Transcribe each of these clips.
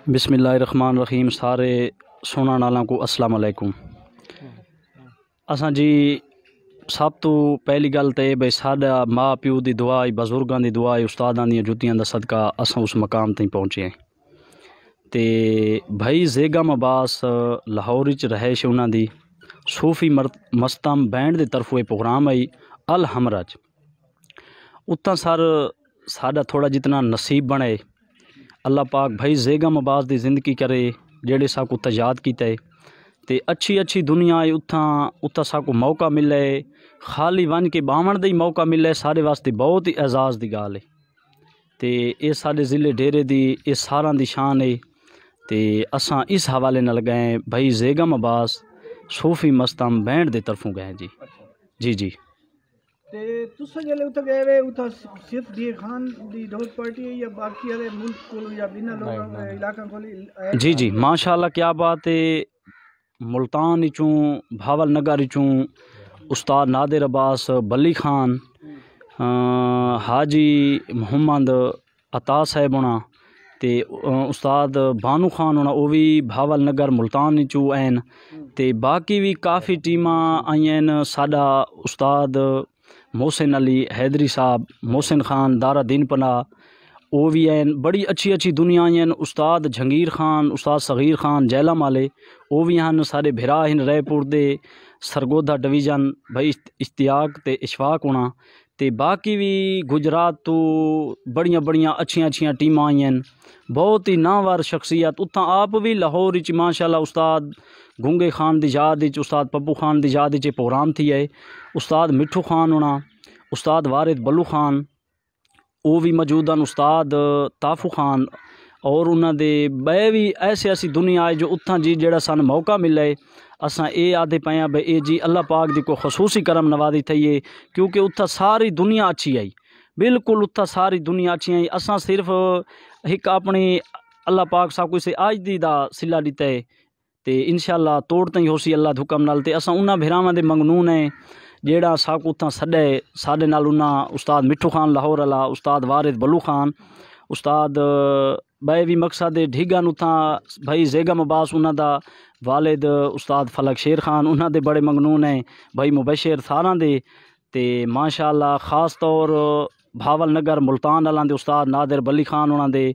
बिस्मिल्लाहिर्रहमानिर्रहीम। सारे सुनने वालों को अस्सलाम वालेकुम। असां जी सब तो पहली गल तो भाई साडा माँ प्यो की दुआ, बजुर्गों की दुआ, उस्तादां दी जुतियां दा सदका असां उस मकाम तक पहुँचे हैं। तो भाई ज़ेगम अब्बास लाहौर च रहायश उन्हां दी सूफी मस्तम बैंड की तरफों प्रोग्राम आई अल हमराज। उत्तां सर साडा थोड़ा जितना नसीब बने अल्लाह पाक भाई ज़ेगम अब्बास की ज़िंदगी करे जेड़े साकू तजाद किया ते अच्छी अच्छी दुनिया है। उत्था साकू मौका मिले, खाली वन के बावण का ही मौका मिले, सारे वास्ते बहुत ही एजाज़ की गाल है। तो ये साढ़े ज़िले डेरे की ये सारा दी शान है। तो असां इस हवाले नाल गए भाई ज़ेगम अब्बास सूफी मस्तम बैंड की तरफों गए जी। जी जी ते तुसा जले उत गए वे उत सिर्फ डी खान दी ढोल पार्टी है या बाकी वाले मुल्क को या बिना लोग इलाका को? जी जी माशाल्लाह, क्या बात है। मुल्तान चूँ, भावल नगर चूँ उस्ताद नादिर अब्बास बली खान, हाजी मोहम्मद अता साहब होना, ते उस्ताद बानू खान होना, वो भी भावल नगर मुल्तान चू हैं। ते बाकी भी काफ़ी टीमां आईन। साडा उस्ताद मोहसिन अली हैदरी साहब, मोहसिन खान दारा दीन पना, वो भी हैं। बड़ी अच्छी अच्छी दुनिया आई हैं। उस्ताद जहांगीर खान, उस्ताद सगीर खान जैलम वाले, वो भी हैं। सारे भिरा हैं रायपुर दे सरगोधा डिवीजन भाई इश्तियाक ते इशफाक होना। ते बाकी भी गुजरात तो बड़िया बड़िया अच्छिया अच्छिया टीमां आई हैं। बहुत ही नामवर शख्सियत उत्थां आप भी लाहौर च माशाल्लाह उस्ताद गुंगे खान की याद उस्ताद पप्पू खान की याद प्रोग्राम थी है। उस्ताद मिठू खान होना, उस्ताद वारिद बल्लू खान वो भी मौजूद हैं, उस्ताद ताफू खान और उन्होंने बै भी ऐसी ऐसी दुनिया है जो उत्थां जी जेड़ा सन मौका मिले असां ये आदे पे भाई ये जी अल्लाह पाक दी को खसूसी करम नवाजी थी है। क्योंकि उत्थां सारी दुनिया अच्छी आई, बिल्कुल उत्थां सारी दुनिया अच्छी आई। असां सिर्फ एक अपनी अल्लाह पाक साकू से आज दी दा सिला दिता है। तो इंशाअल्लाह तोड़ तई होसी अल्लाह हुकम नाल। ते असां उन्हां भिरावां दे मंगनून है जेड़ा साकू उत्थां सॾे साडे नाल उन्हां उस्ताद मिठू खान लाहौर वाला, उस्ताद वारिद बल्लू खान, उस्ताद बै भी मकसद ढीगन उत्थां भाई ज़ेगम अब्बास उन्हां दा वालिद उस्ताद फलक शेर खान उन्हां दे बड़े मंगनून है भाई मुबशर सारां दे। ते माशाअल्लाह ख़ास तौर भावल नगर मुल्तान वालां दे उस्ताद नादिर बली खान उन्हां दे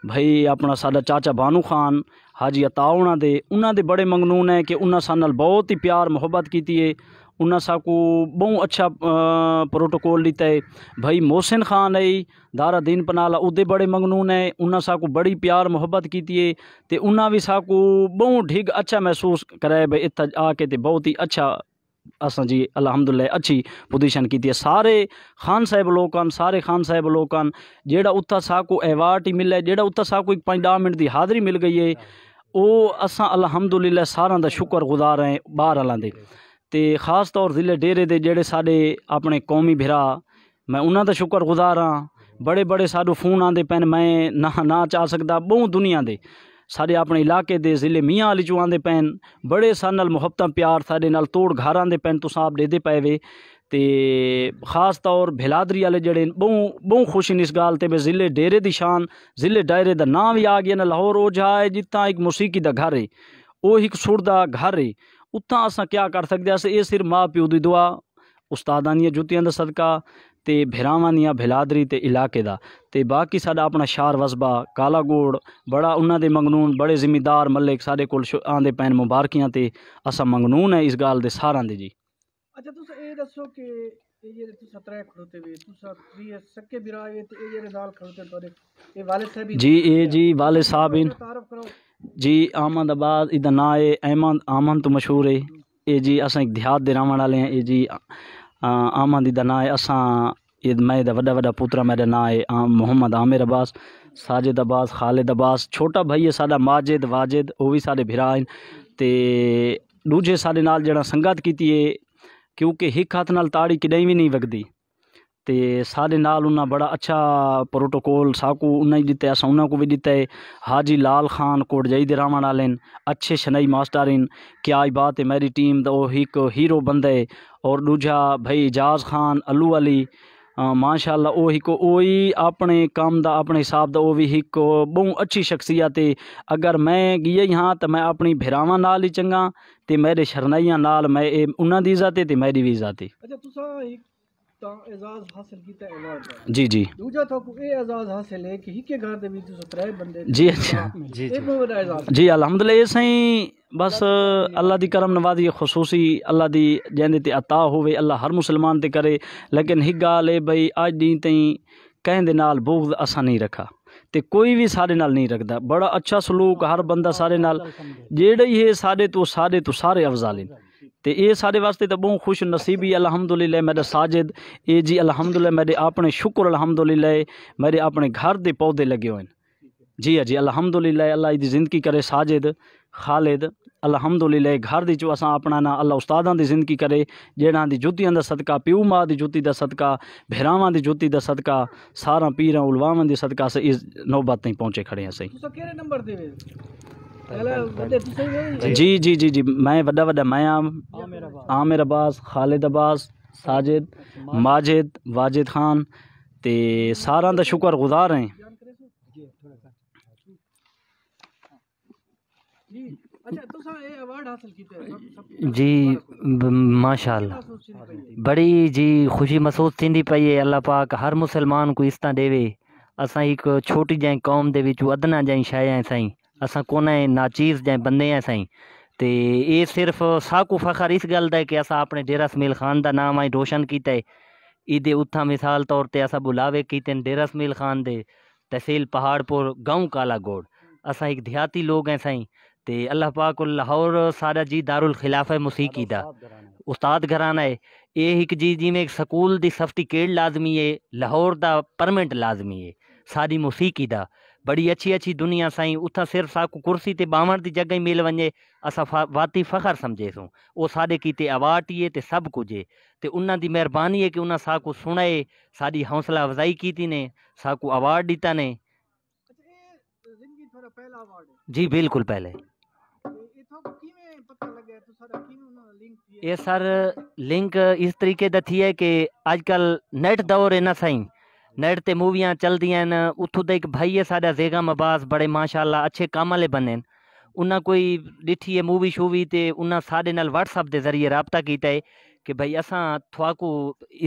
भाई अपना साडा चाचा बानू खान हाजी अता उन्हां दे बड़े मंगनून है कि उन्हां सां नाल बहुत ही प्यार मुहब्बत की है। उन्हां साकू बहुत अच्छा प्रोटोकॉल दिता है। भाई मोहसिन खान है दारा दीन पनाला उदे बड़े मंगनून है। उन्हां साकू बड़ी प्यार मुहब्बत की है। तो उन्हां भी साकू बहुत ढिग अच्छा महसूस कराए भाई इतना आके ते बहुत ही अच्छा असां जी अल्हम्दुलिल्लाह अच्छी पोजीशन की है। सारे खान साहब लोगन, सारे खान साहब लोगन जेड़ा उत्था साकू अवार्ड ही मिले, जेड़ा उत्था साकू 5-10 मिनट की हाज़री मिल गई है, वो असां अल्हम्दुलिल्लाह सारा दा शुक्र गुजार हैं बाहर वालों दे। ते ख़ास तौर ज़िले डेरे दे जेड़े साडे अपने कौमी भिरा, मैं उन्हां दा शुक्र गुजार हाँ। बड़े बड़े साडू फोन आते पैन, मैं ना चाह सकता। बहुत दुनिया दे साढ़े अपने इलाके दे ज़िले मियाँ वाली चू आते पैन, बड़े सारे नाल मुहब्बत प्यार साढ़े नाल तोड़ घर आते पैन, तुस आप देते पे वे। तो ख़ास तौर भिलादरी वाले जड़े बहुत खुश इस गाल ते ज़िले डेरे की शान, ज़िले डायरे का नाम भी आ गया ना लाहौर। वो जहा है जितना एक मौसीकी का घर है, वो एक सुर का घर है। उत्थां असां क्या कर सकते अस, ये सिर्फ माँ प्यो की दुआ, उस्तादां दी जुतियां दा सदका ते भिरावां दियां भिलादरी ते इलाके दा। ते बाकी साडा अपना शार वसबा काला गोड़ बड़ा उन्हां दे मंगनून बड़े जिम्मेदार मलिक साडे कोल आंदे पैन मुबारकियां ते असां मंगनून है इस गाल दे सारां दे जी। अच्छा तुस ये दसो कि ये जेरे तुस त्रै खड़ोते वे तुस प्रिय सक्के बिराए ते ये जेरे दाल खड़ोते तोरे ये वाले साहब जी ए जी वाले साहब इन तारुफ करो जी। अहमदाबाद इदा ना है अहमद आमन तो मशहूर है ये जी। असां एक देहात दे रहण वाले हैं ये जी। आमद इदा ना है असां ये मैं वड्डा वड्डा पुत्रा मेरा ना है मोहम्मद आमिर अब्बास, साजिद अब्बास, खालिद अब्बास। छोटा भाई है साडा माजिद वाजिद, वो भी साडे भिरा हैं। ते दूजे साडे नाल जड़ा संगत की है क्योंकि हिक हाथ नाल ताड़ी किॾई भी नहीं वगदी। ते साडे नाल उन्हें बड़ा अच्छा प्रोटोकॉल साकू उन्हें दिता है, असां उन्होंने को भी दिता है। हाजी लाल खान कोटजई दे रहण वाले अच्छे शनई मास्टर इन। क्या ही बात है, मेरी टीम दा वो एक हीरो बंदा है। और दूजा भाई एजाज खान अल्लू अली माशाअल्लाह वो हिको ओही अपने काम दा अपने हिसाब दा वो भी हिको बहु अच्छी शख्सियत है। अगर मैं गई हाँ तो मैं अपनी भिरावां नाल ही चंगा ते मेरे शरनाइयां नाल मैं उन्हां दी इज्जत है ते मेरी भी इज्जत है। अच्छा तुसा एक ता एजाज हासिल कीता अवार्ड दा जी जी दूजा तो ए एजाज हासिल है कि हिके घर दे विच तुसा त्रै बंदे जी अच्छा जी ए बहुत बड़ा एजाज जी अल्हम्दुलिल्लाह ये सही बस अल्लाह दी करम नवाजी खसूसी अल्लाह दी जैंदे ते अता होवे अल्लाह हर मुसलमान ते करे। लेकिन हिक गाल है भाई अज दी तई कहें दे नाल बुग़्ज़ असा नहीं रखा ते कोई भी साढ़े नाल नहीं रखता। बड़ा अच्छा सलूक हर बंदा साढ़े नाल जेड़ा ही है साढ़े तो सारे अफजाल ते ये साढ़े वास्ते तो बहुत खुश नसीबी अल्हम्दुलिल्लाह। मेरा साजिद ये जी अल्हम्दुलिल्लाह मेरे अपने शुक्र अल्हम्दुलिल्लाह मेरे अपने घर दे पौधे लगे हुए हैं। जी जी अल्हम्दुलिल्लाह अल्लाह दी ज़िंदगी करे साजिद खालिद अल्हम्दुलिल्लाह घर दी चो असां अपना ना अल्लाह उस्तादां दी ज़िंदगी करे जेड़ा दी जुतियां दा सदका प्यू माँ दी जुती दा सदका भेरावां दी जुती दा सदका सारा पीरां उलवावां दी सदका से इस नौबत ताईं पहुंचे खड़े हैं सही। तुसा केड़े नंबर दे वे पहले बड़े तुसा ही जी जी जी जी मैं वड्डा मैं आमिर अब्बास खालिद अब्बास साजिद माजिद वाजिद खान ते सारा दा शुक्र गुजार हैं। जी अच्छा तुसा ए अवार्ड हासिल कीते जी माशाअल्लाह बड़ी जी खुशी महसूस थींदी पई है। अल्लाह पाक हर मुसलमान को इस तरह देवे। असां एक छोटी जै कौम दे विच अदना जै शय है साईं असां कोने नाचीज़ जै बंदे हैं साईं ते ये सिर्फ साकू फ़ख्र इस गल दा है कि असां अपने डेरा इसमाइल खान दा नाम आई रोशन कीता है। इदे उत्था मिसाल तौर ते असां बुलावे कीते डेरा इसमाइल खान दे तहसील पहाड़पुर गाँव कालागोड़। असां एक देहाती लोग हैं साईं ते अल्लाह पाक लाहौर सारा जी दारुल खिलाफा मुसीकी दा उस्ताद घराना है। ये एक जी जिमें एक स्कूल दी सर्टिफिकेट लाजमी है लाहौर दा परमानेंट लाजमी है सारी मुसीकी दा बड़ी अच्छी दुनिया साईं। उथा सिर्फ साकू कुर्सी ते बावण दी जगह मिल वने असां वाती फ़ख्र समझे सूं वो साडे कीते अवार्ड ही ते सब कुछ है ते उन्हां दी मेहरबानी है कि उन्हां साकू सुनाए साडी हौसला अफजाई कीती ने साकू अवार्ड दिता ने। अच्छा ए जिंदगी थोड़ा पहला अवार्ड है जी बिल्कुल पहले ये तो किवें पता लगे तो सारा किवें उन्हां लिंक किए ये सर लिंक इस तरीके दा थी है कि आजकल नेट दौर है ना साईं नेट ते मूवियां चलदियां न उथों दा एक भाई है साडा ज़ेगम अब्बास बड़े माशाअल्लाह अच्छे काम वाले बने उन्हें कोई डिठी है मूवी शूवी ते उन्हें साडे नाल व्हाट्सअप के जरिए रबता किया है कि भाई असां थोआकू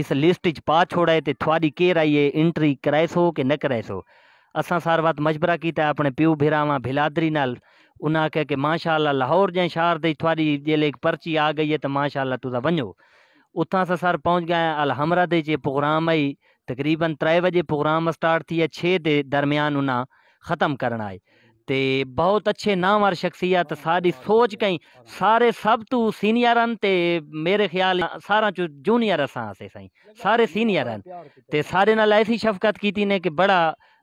इस लिस्ट च पा छोड़ा है ते थोड़ी केर आई है एंट्री कराए सो कि न कराए सो। असां सार बात मशवरा किया अपने प्यू भिरावां भिलादरी नाल उन्हें आख्या कि माशाअल्लाह लाहौर जै शहर दे थोड़ी जेले एक पर्ची आ गई है तो माशाअल्लाह तुसा वञो। उतां असां सर पहुँच गए अलहमरा दे जे प्रोग्राम आई तकरीबन 3 बजे प्रोग्राम स्टार्ट थी 6 के दरमियान उन्हें ख़त्म करना है ते बहुत अच्छे नामवर शख्सियत सारी सोच कहीं सारे सब तू सीनियर ते मेरे ख्याल सारा चो जूनियर असां से साईं सारे सीनियर ते सारे नाल ऐसी शफकत की ने कि बड़ा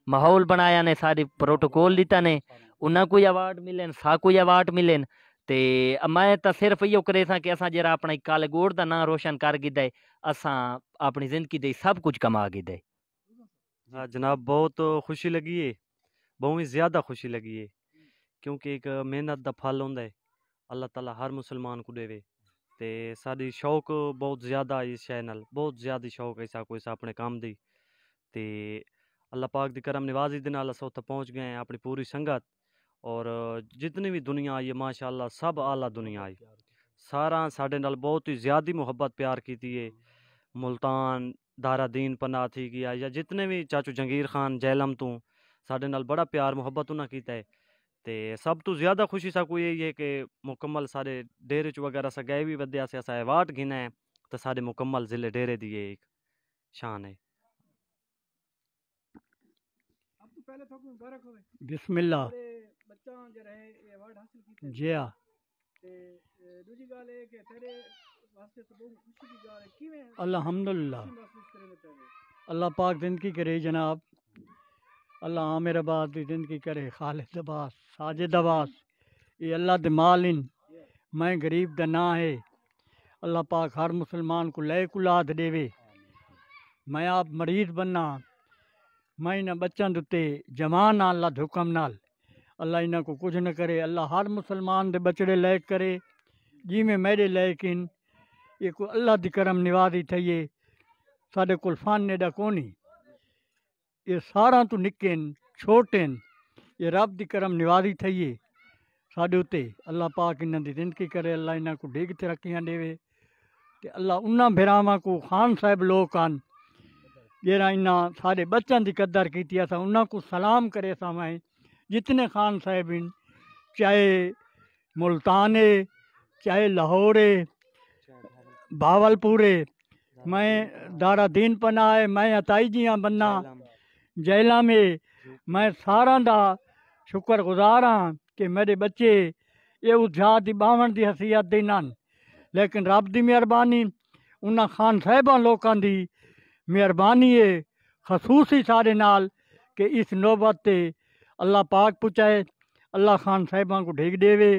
माहौल बनाया ने सारे प्रोटोकॉल दिता ने उन्हें कोई अवार्ड मिले सा कोई अवार्ड मिले ते मैं तो सिर्फ इो करे सा कि असां जरा अपना कालेगोड़ का नाम रोशन कर गिदा असां अपनी जिंदगी दे सब कुछ कमा गिदा। हाँ जनाब बहुत खुशी लगी है बहुत ही ज़्यादा खुशी लगी है क्योंकि एक मेहनत का फल होंदा है अल्लाह ताला हर मुसलमान को देवे ते साडी शौक बहुत ज़्यादा है इस शय नाल बहुत ज़्यादा शौक है इसा कोई अपने काम दी ते अल्लाह पाक दी करम नवाजी दे नाल अस उत्थे पहुँच गए हैं अपनी पूरी संगत और जितनी भी दुनिया आई है माशाअल्लाह सब आला दुनिया आई सारा साडे नाल बहुत ही ज़्यादा मुहब्बत प्यार की है। मुल्तान दारा दीन पनाह थी गया या जितने भी चाचू जंगीर खान जैलम तू साडे नाल बड़ा प्यार मुहब्बत उन्हें किया है ते सब तो ज़्यादा खुशी सा कोई यही है कि मुकम्मल सारे डेरे च वगैरह सा गए भी वध्या से असा अवार्ड गिना है तो सारे मुकम्मल ज़िले डेरे दी एक शान है। अब तो पहले तो मुबारक होवे बिस्मिल्लाह बच्चा जो रहे ये अवार्ड हासिल कीते जी हाँ ते दूजी गाल है कि तेरे वास्ते तो बहुत खुशी की गाल है किवें अल्हम्दुलिल्लाह महसूस करे पहले अल्लाह पाक जिंदगी करे जनाब अल्लाह आमिर अब्बास की जिंदगी करे खालिद अब्बास साजिद अब्बास ये अल्लाह दे माल इन मैं गरीब दा ना है अल्लाह पाक हर मुसलमान को लय कुलाद देवे। मैं आप मरीज बनना मैं इन्हें बच्चों उत्ते जवान अल्लाह दे हुक्म नाल अल्लाह इन्हें को कुछ न करे अल्लाह हर मुसलमान दे बचड़े लायक करे जिमें मेरे लायक इन ये को अल्लाह दी करम निवाजी थिए साढ़े कोल फन एडा कोनी, ये सारा तो निक्के न छोटे न, ये रब दी करम निवाजी थईए साढ़े उत्ते। अल्लाह पाक इन्हां दी जिंदगी करे, अल्लाह इन्हां को ढीग तरक्कियां देवे ते अल्लाह उन्हां भिरावां को खान साहब लोग आन जेड़ा इन्हां साढ़े बच्चों की कदर की असां उन्हां को सलाम करे। असां मैं जितने खान साहब इन, चाहे मुल्तान है, चाहे लाहौर है, भावलपुर है, मैं दारा दीन पना है, मैं अताई जियां बन्ना जैला में, मैं सारा दा शुक्रगुजार हाँ कि मेरे बच्चे ये उस जात की बावन की हसीयत दे नन, लेकिन रब की मेहरबानी उन्हां खान साहिबां लोगों की मेहरबानी है खसूसी सारे नाल कि इस नौबत ते अल्लाह पाक पुचाए। अल्लाह खान साहिबां को ढीक देवे।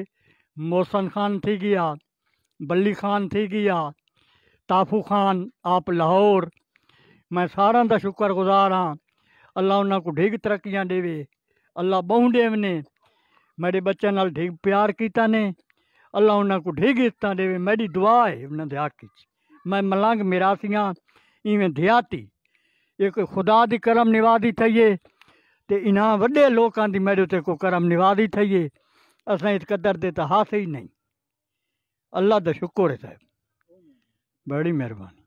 मोहसन खान थी गया, बल्ली खान थी गया, ताफू खान आप लाहौर, मैं सारा दा शुक्रगुजार हाँ। अल्लाह उन्हां को ढीक तरक्कियां देवे। अल्लाह बहु देवने मेरे बच्चों नाल ढीक प्यार कीता ने, अल्लाह उन्हां को ढीक इज्जतां देवे। मेरी दुआ है उन्हां दे हक च। मैं मलंग मिरासियां इवें देहाती एक खुदा दी करम निवाजी थईए ते इन्हां वड्डे लोकां दी मेरे उत्ते को करम निवाजी थईए। असां इस कदर दे तो हास ही नहीं। अल्लाह दा शुक्र है साहब, बड़ी मेहरबानी।